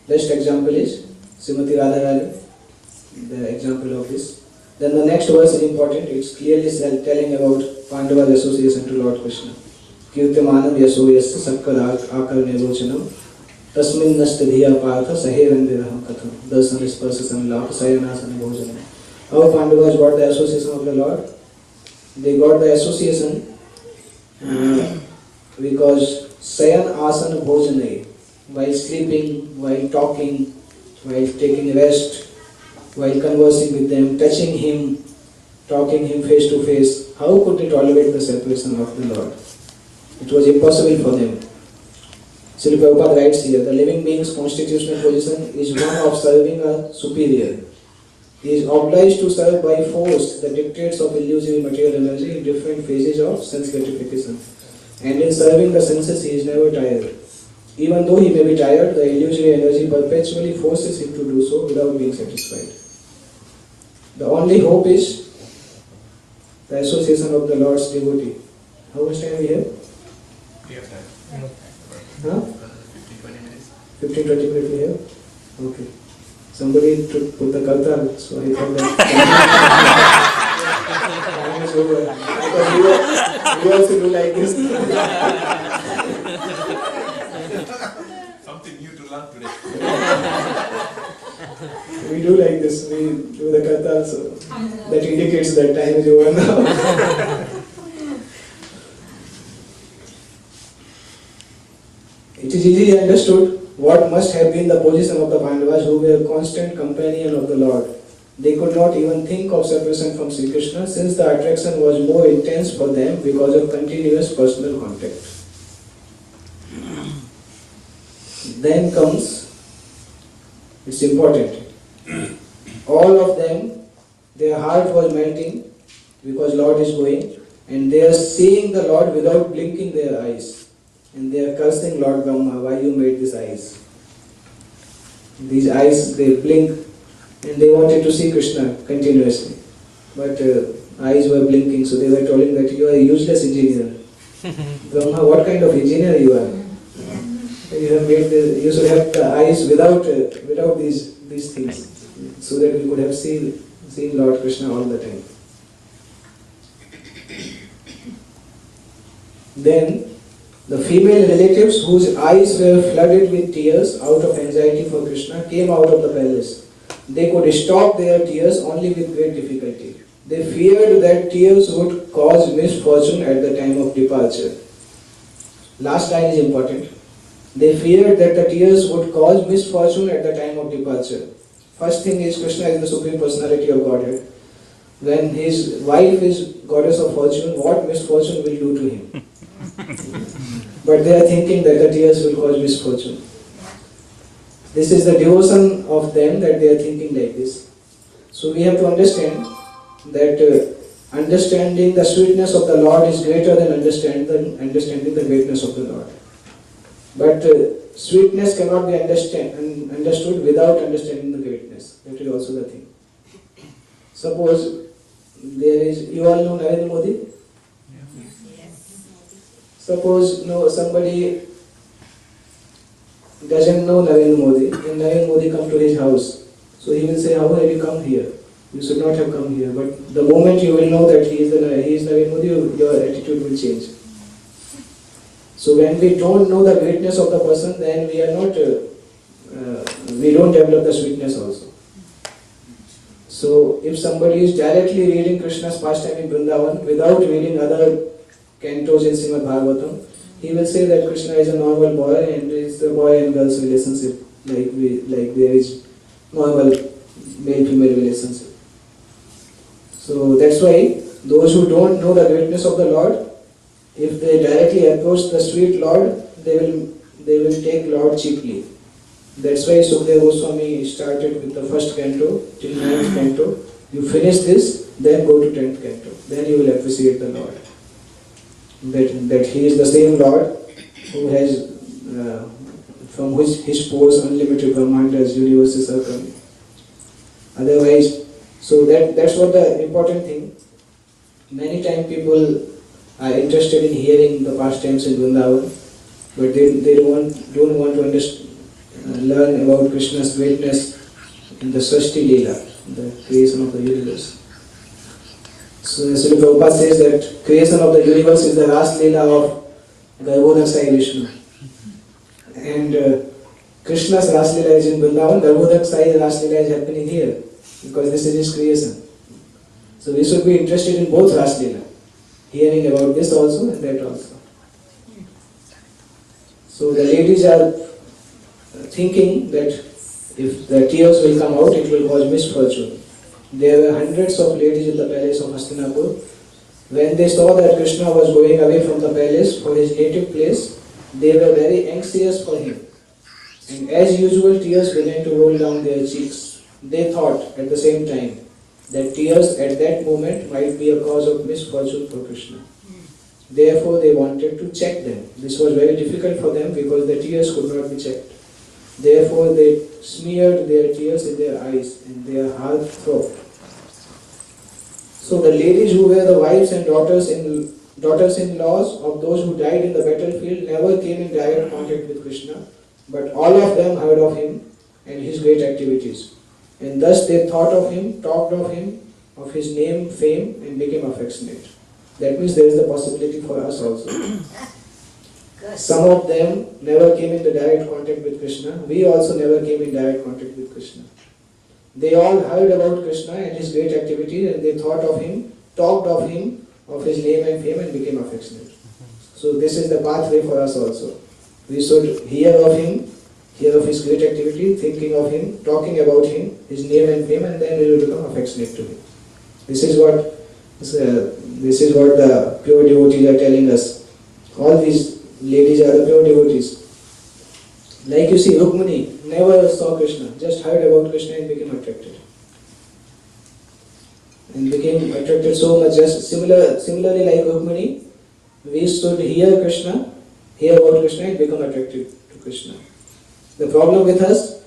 example is Srimati Radharani, the example of this. Then the next verse is important. It's clearly telling about Pandava's association to Lord Krishna. कीर्तिमानं यशो यस्य सक्कर आकर्ण्य गोचनम तस्मिन् नष्ट धिया पार्थ सहेरंदिरहं कथम दर्शन स्पर्श संलाप शयनासन भोजनम. How Pandavas got the association of the Lord? They got the association because Sayan Asana Bhojanai, while sleeping, while talking, while taking rest, while conversing with them, touching him, talking him face to face, how could they tolerate the separation of the Lord? It was impossible for them. Srila Prabhupada writes here, the living being's constitutional position is one of serving a superior. He is obliged to serve by force the dictates of illusory material energy in different phases of sense gratification. And in serving the senses, he is never tired. Even though he may be tired, the illusory energy perpetually forces him to do so without being satisfied. The only hope is the association of the Lord's devotee. How much time we have? We have time. Huh? 15-20 minutes. 15-20 minutes we have? Okay. Somebody to put the kartar, so I thought that time is over. Because we also do like this. Something new to learn today. We do like this, we do the kartar, so that indicates that time is over now. It is easily understood what must have been the position of the Pandavas who were constant companion of the Lord. They could not even think of separation from Sri Krishna since the attraction was more intense for them because of continuous personal contact. Then comes, it's important, all of them, their heart was melting because Lord is going and they are seeing the Lord without blinking their eyes. And they are cursing Lord Brahma, why you made these eyes? These eyes, they blink and they wanted to see Krishna continuously. But eyes were blinking, so they were telling that you are a useless engineer. Brahma, what kind of engineer you are? You have made you should have the eyes without these things, so that we could have seen Lord Krishna all the time. Then the female relatives whose eyes were flooded with tears out of anxiety for Krishna came out of the palace. They could stop their tears only with great difficulty. They feared that tears would cause misfortune at the time of departure. Last line is important. They feared that the tears would cause misfortune at the time of departure. First thing is, Krishna is the Supreme Personality of Godhead. When his wife is goddess of fortune, what misfortune will do to him? But they are thinking that the tears will cause misfortune. This is the devotion of them that they are thinking like this. So we have to understand that understanding the sweetness of the Lord is greater than understanding the greatness of the Lord. But sweetness cannot be understood without understanding the greatness. That is also the thing. Suppose there is, you all know Narendra Modi? Suppose somebody doesn't know Narendra Modi, and Narendra Modi come to his house. So he will say, how have you come here? You should not have come here. But the moment you will know that he is Narendra Modi, your attitude will change. So when we don't know the greatness of the person, then we are not, we don't develop the sweetness also. So if somebody is directly reading Krishna's pastime in Vrindavan without reading other cantos in Srimad Bhagavatam, he will say that Krishna is a normal boy and it's the boy and girl's relationship, like there is normal male-female relationship. So that's why those who don't know the greatness of the Lord, if they directly approach the sweet Lord, they will take Lord cheaply. That's why Sukadeva Goswami started with the first canto till 9th canto. You finish this, then go to 10th canto. Then you will appreciate the Lord. That he is the same Lord who has, from which his pores unlimited Brahmandas, universes are coming. Otherwise, so that's what the important thing. Many times people are interested in hearing the pastimes in Vrindavan, but they don't want to learn about Krishna's greatness in the Srishti Leela, the creation of the universe. So Srila Prabhupada says that creation of the universe is the last Leela of Garbhodak Sai Vishnu. And Krishna's Raslila is in Vrindavan, Garbhodak Sai Raslila is happening here because this is his creation. So we should be interested in both Raslila, hearing about this also and that also. So the ladies are thinking that if the tears will come out, it will cause misfortune. There were hundreds of ladies in the palace of Hastinapur. When they saw that Krishna was going away from the palace for his native place, they were very anxious for him. And as usual, tears began to roll down their cheeks. They thought at the same time that tears at that moment might be a cause of misfortune for Krishna. Therefore, they wanted to check them. This was very difficult for them because the tears could not be checked. Therefore, they smeared their tears in their eyes and their heart throbbed. So the ladies who were the wives and daughters-in-laws of those who died in the battlefield never came in direct contact with Krishna, but all of them heard of him and his great activities. And thus they thought of him, talked of him, of his name, fame, and became affectionate. That means there is the possibility for us also. Some of them never came into direct contact with Krishna. We also never came in direct contact with Krishna. They all heard about Krishna and his great activities and they thought of him, talked of him, of his name and fame and became affectionate. So this is the pathway for us also. We should hear of him, hear of his great activity, thinking of him, talking about him, his name and fame, and then we will become affectionate to him. This is what the pure devotees are telling us. All these ladies are the pure devotees. Like you see, Rukmini never saw Krishna, just heard about Krishna and became attracted. And became attracted so much. Just similarly like Rukmini, we should hear Krishna, hear about Krishna and become attracted to Krishna. The problem with us,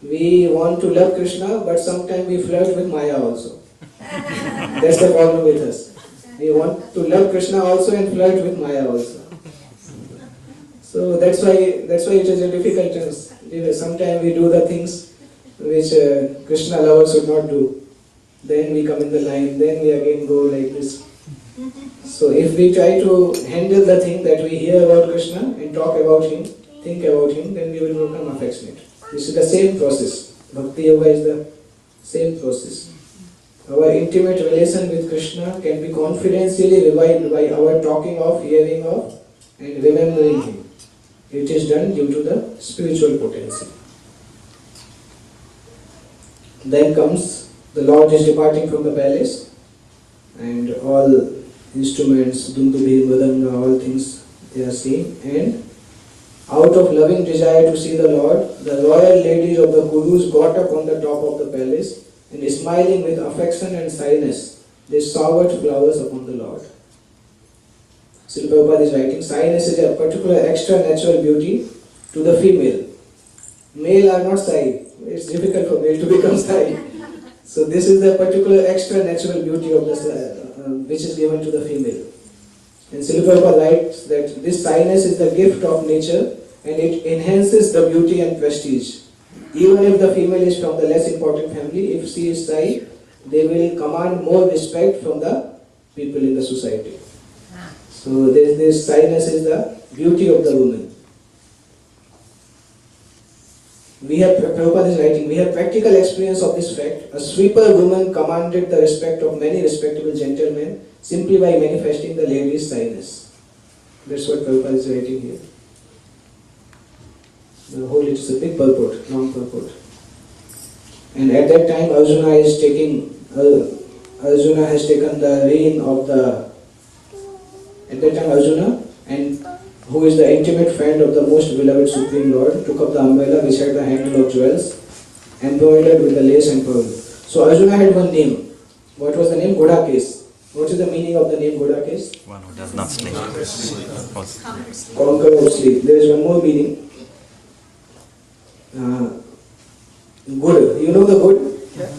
we want to love Krishna, but sometimes we flirt with Maya also. That's the problem with us. We want to love Krishna also and flirt with Maya also. So that's why it is a difficult task. Sometimes we do the things which Krishna lovers should not do. Then we come in the line, then we again go like this. So if we try to handle the thing that we hear about Krishna and talk about him, think about him, then we will become affectionate. This is the same process. Bhakti Yoga is the same process. Our intimate relation with Krishna can be confidentially revived by our talking of, hearing of, and remembering him. It is done due to the spiritual potency. Then comes the Lord is departing from the palace, and all instruments, Dundubhi, Mridanga, all things they are seeing, and out of loving desire to see the Lord, the royal ladies of the Kurus got up on the top of the palace and smiling with affection and shyness, they showered flowers upon the Lord. Srila Prabhupada is writing, shyness is a particular extra natural beauty to the female. Male are not shy. It's difficult for male to become shy. So this is the particular extra natural beauty of the which is given to the female. And Srila Prabhupada writes that this shyness is the gift of nature and it enhances the beauty and prestige. Even if the female is from the less important family, if she is shy, they will command more respect from the people in the society. So this shyness is the beauty of the woman. Prabhupada is writing, we have practical experience of this fact. A sweeper woman commanded the respect of many respectable gentlemen simply by manifesting the lady's shyness. That's what Prabhupada is writing here. The whole, it is a big purport, long purport. And at that time Arjuna has taken the reign of the, at that time Arjuna, and who is the intimate friend of the most beloved Supreme Lord, took up the umbrella which had the handle of jewels, embroidered with the lace and pearl. So Arjuna had one name. What was the name? Godakes. What is the meaning of the name Godakes? One who does not sleep. Conqueror of sleep. There is one more meaning. Good. You know the good? Yeah.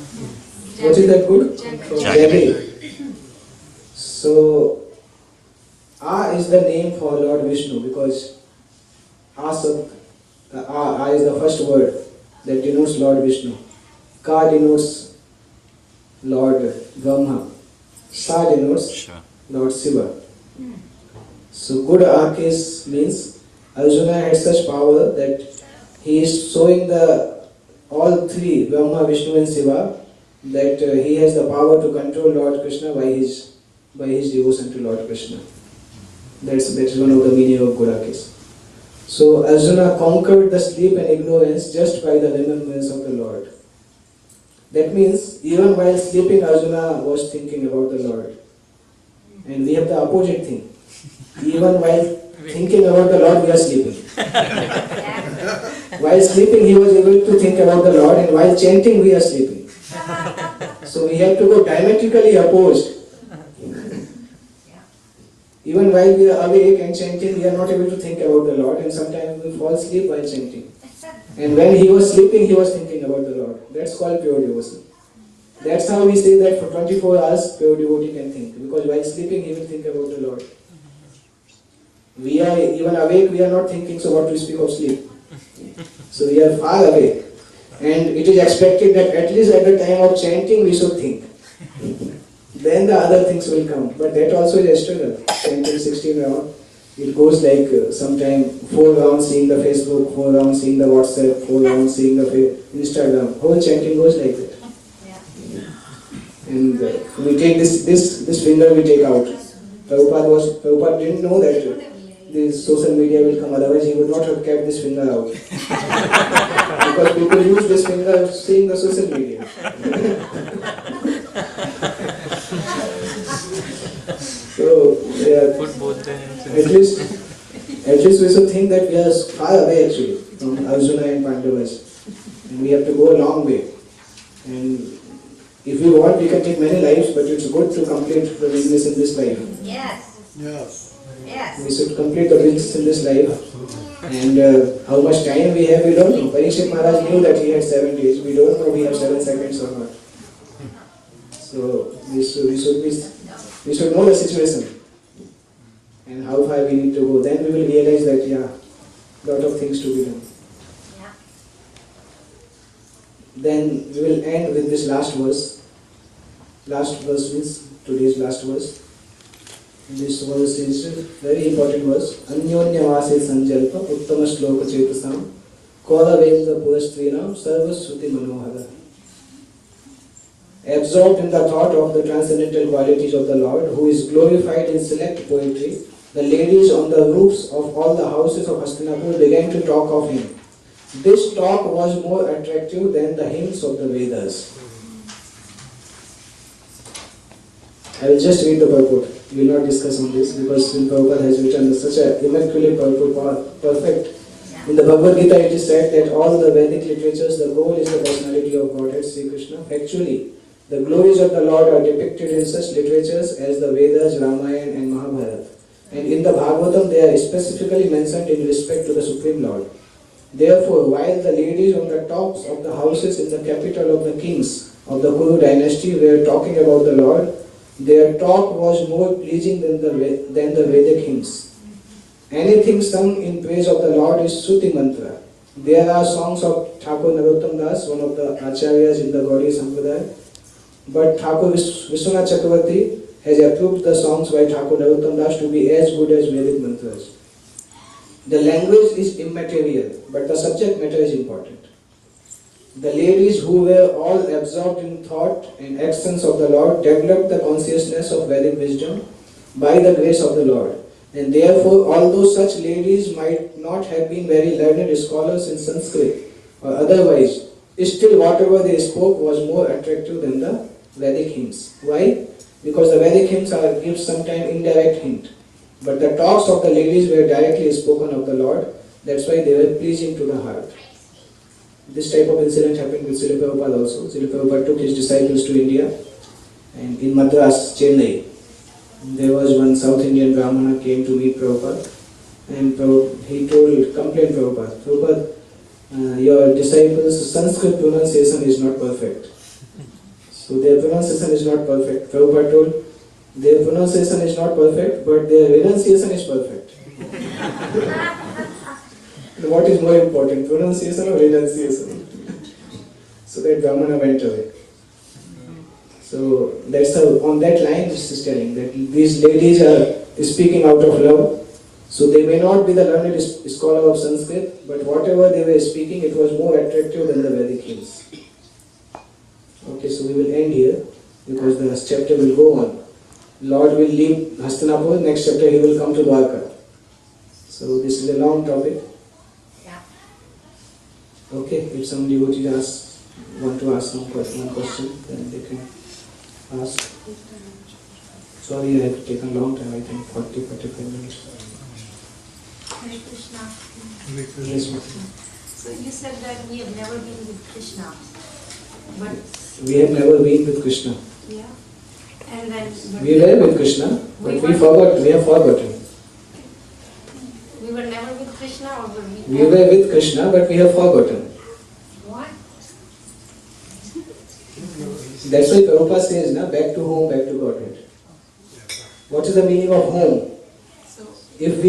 What is that good? Jaggery. So A is the name for Lord Vishnu because A is the first word that denotes Lord Vishnu. Ka denotes Lord Brahma. Sa denotes Lord Shiva. So good archis means Arjuna had such power that he is showing the all three, Brahma, Vishnu and Shiva, that he has the power to control Lord Krishna by his devotion to Lord Krishna. That is one of the meaning of good archis. So Arjuna conquered the sleep and ignorance just by the remembrance of the Lord. That means even while sleeping Arjuna was thinking about the Lord. And we have the opposite thing. Even while thinking about the Lord we are sleeping. While sleeping he was able to think about the Lord, and while chanting we are sleeping. So we have to go diametrically opposed. Even while we are awake and chanting, we are not able to think about the Lord, and sometimes we fall asleep while chanting. And when he was sleeping, he was thinking about the Lord. That's called pure devotion. That's how we say that for 24 hours, pure devotee can think. Because while sleeping, he will think about the Lord. We are even awake, we are not thinking, so what to speak of sleep? So we are far away. And it is expected that at least at the time of chanting, we should think. Then the other things will come. But that also is a struggle. Chanting 16 rounds, it goes like sometime 4 rounds seeing the Facebook, 4 rounds seeing the WhatsApp, 4 rounds seeing the Instagram. Whole chanting goes like that. And we take this finger we take out. Prabhupada didn't know that this social media will come, otherwise he would not have kept this finger out. Because people use this finger seeing the social media. So at least we should think that we are far away actually from Arjuna and Pandavas. And we have to go a long way. And if we want, we can take many lives, but it's good to complete the business in this life. Yes. We should complete the business in this life. And how much time we have, we don't know. Parikshit Maharaj knew that he had 7 days. We don't know if we have 7 seconds or not. So we should know the situation and how far we need to go. Then we will realize that lot of things to be done. Then we will end with this last verse. Last verse means today's last verse. This verse is a very important verse. Anyonya vase sanjalpa uttama shloka chetasam kola veda purastrinam sarva shruti manohara. Absorbed in the thought of the transcendental qualities of the Lord, who is glorified in select poetry, the ladies on the roofs of all the houses of Hastinapur began to talk of him. This talk was more attractive than the hymns of the Vedas. I will just read the purport. We will not discuss on this because Prabhupada has written such an immaculate purport, perfect. In the Bhagavad Gita it is said that all the Vedic literatures, the goal is the personality of Godhead, Sri Krishna. Actually, the glories of the Lord are depicted in such literatures as the Vedas, Ramayana and Mahabharata. And in the Bhagavatam they are specifically mentioned in respect to the Supreme Lord. Therefore, while the ladies on the tops of the houses in the capital of the kings of the Kuru dynasty were talking about the Lord, their talk was more pleasing than the Vedic hymns. Anything sung in praise of the Lord is Shruti Mantra. There are songs of Thakur Narottam Das, one of the Acharyas in the Gaudiya Sampradaya, but Thakur Vishwanath Chakravarti has approved the songs by Thakur Narottam Das to be as good as Vedic mantras. The language is immaterial, but the subject matter is important. The ladies who were all absorbed in thought and actions of the Lord developed the consciousness of Vedic wisdom by the grace of the Lord. And therefore, although such ladies might not have been very learned scholars in Sanskrit or otherwise, still whatever they spoke was more attractive than the Vedic hymns. Why? Because the Vedic hymns give sometimes indirect hint. But the talks of the ladies were directly spoken of the Lord. That's why they were pleasing to the heart. This type of incident happened with Srila Prabhupada also. Srila Prabhupada took his disciples to India, and in Madras, Chennai, there was one South Indian Brahmana came to meet Prabhupada, and he complained Prabhupada, your disciples' Sanskrit pronunciation is not perfect. So their pronunciation is not perfect. Prabhupada told, their pronunciation is not perfect, but their renunciation is perfect. What is more important, pronunciation or renunciation? So that Brahmana went away. So that's how, on that line this is telling that these ladies are speaking out of love So they may not be the learned scholar of Sanskrit, but whatever they were speaking, it was more attractive than the Vedic hymns. Okay, so we will end here because the chapter will go on. Lord will leave Hastinapur, next chapter he will come to Dwarka. So this is a long topic. Yeah. Okay, if some devotees want to ask one question, then they can ask. Sorry, I have taken a long time, I think 40-45 minutes. Hare Krishna. Yes, ma'am. So you said that we have never been with Krishna, but We have never been with Krishna. yeah, and then but We were with Krishna, but we have forgotten. we were never with Krishna, or were we? We were with Krishna, but we have forgotten. What? That's why Prabhupada says, na, back to home, back to Godhead. What is the meaning of home? So If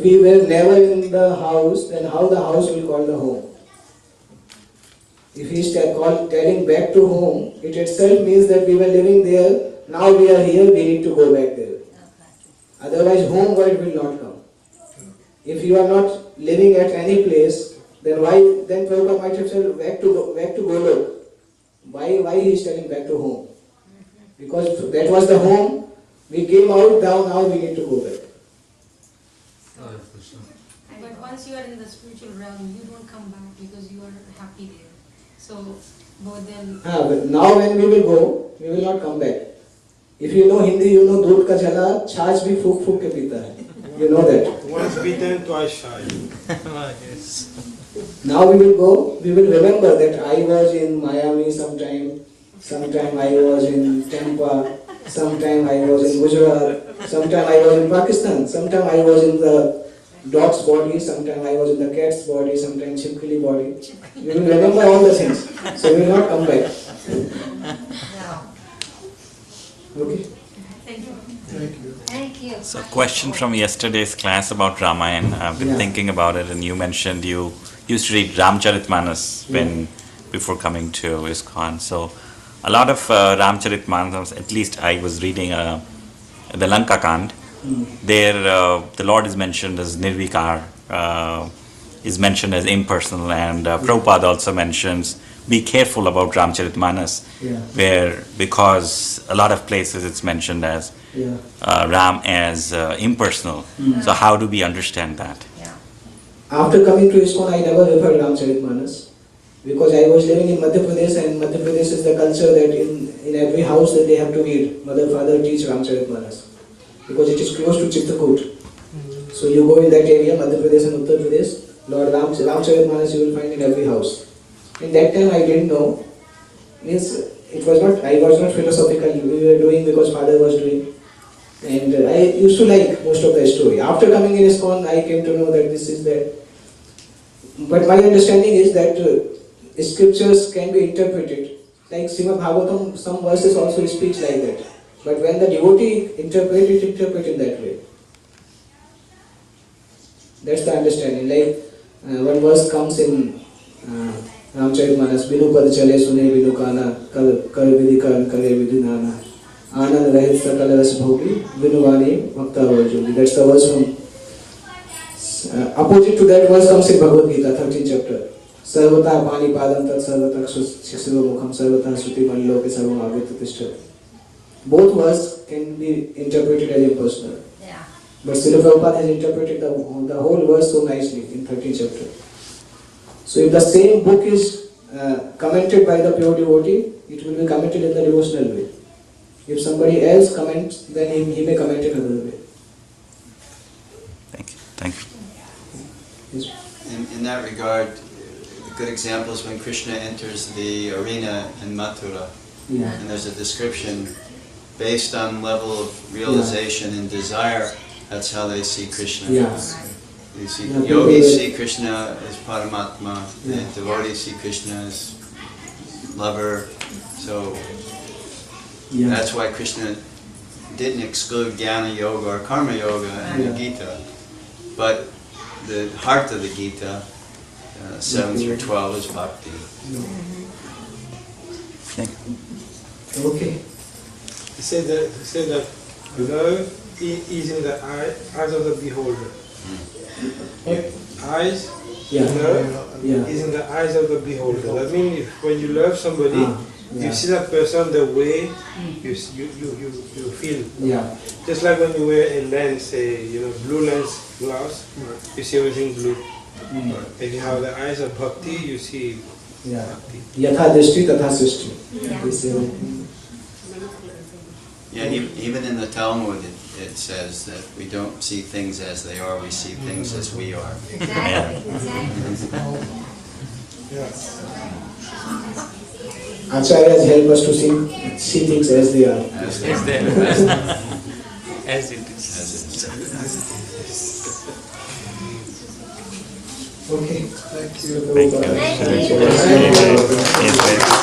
we were never in the house, then how the house will call the home? If he is telling back to home, it itself means that we were living there, now we are here, we need to go back there. Otherwise home word will not come. If you are not living at any place, then Prabhupada might have said back to Golok. Why he is telling back to home? Because that was the home, we came out, now we need to go back. but once you are in the spiritual realm, you don't come back because you are happy there. So, but then But now when we will go, we will not come back. If you know Hindi, you know दूध का जला छाछ भी फूक फूक के पीता है. You know that. Once bitten, twice shy. Now we will go, we will remember that I was in Miami sometime I was in Tampa, sometime I was in Gujarat, sometime I was in Pakistan, sometime I was in the dog's body, sometime I was in the cat's body, sometime chimkili body. We will remember all the things, so we will not come back. Okay? thank you. Thank you. Thank you. So, question from yesterday's class about Ramayana. I've been Yeah. thinking about it, and you mentioned you used to read Ramcharitmanas before coming to ISKCON. So, a lot of Ramcharitmanas, at least I was reading the Lanka Kand. There, the Lord is mentioned as Nirvikar, is mentioned as impersonal, and Prabhupada also mentions be careful about Ramcharitmanas, where because a lot of places it's mentioned as Ram as impersonal. So how do we understand that? Yeah. After coming to ISKCON, I never referred Ramcharitmanas because I was living in Madhya Pradesh, and Madhya Pradesh is the culture that in every house that they have to read, mother, father teach Ramcharitmanas because it is close to Chitrakoot. So you go in that area, Madhya Pradesh and Uttar Pradesh, Lord Ramcharitmanas you will find in every house. In that time I didn't know, means I was not philosophical, we were doing because father was doing. And I used to like most of the story. After coming in ISKCON, I came to know that this is that. But my understanding is that scriptures can be interpreted. Like Srimad Bhagavatam, some verses also speaks like that. But when the devotee interpret in that way. That's the understanding. Like one verse comes in Ramcharitmanas, Binu pad chale sune binu kana, kar vidhi kare vidhi nana. Anand rahit sakala ras bhogi, vinuvani bhakta varjuni. That's the verse from. Opposite to that verse comes in Bhagavad Gita, 13th chapter. Sarvata pani padam tat sarvata shishiro mukham sarvata suti manloke sarvam avita tishta. Both verses can be interpreted as impersonal. Yeah. But Srila Prabhupada has interpreted the whole verse so nicely in 13th chapter. So if the same book is commented by the pure devotee, it will be commented in the devotional way. If somebody else comments, then he may comment in another way. Thank you. Thank you. Yes. In that regard, a good example is when Krishna enters the arena in Mathura, Yeah. and there's a description based on level of realization and desire. That's how they see Krishna. Yeah. You see, Yeah, yogis people- see Krishna as Paramatma, Yeah. and devotees see Krishna as lover. So Yeah. that's why Krishna didn't exclude Jnana Yoga or Karma Yoga in Yeah. the Gita. But the heart of the Gita, 7 through 12, is bhakti. Thank you. Okay. He said that love is in the eyes of the beholder. Eyes, Yeah. love Yeah. is in the eyes of the beholder. That means when you love somebody, Yeah. you see that person the way you feel. Yeah. Just like when you wear a lens, say, blue lens glass, you see everything blue. If you have the eyes of bhakti, you see Yeah. bhakti. Yatha drishti tatha srishti. This is everything. Yeah, even in the Talmud, it says that we don't see things as they are, we see things as we are. Yeah. Acharyas help us to see things as they are. As Is they there? are. As it is. As it is. Okay. Thank you. Thank you. Thank you. Yes,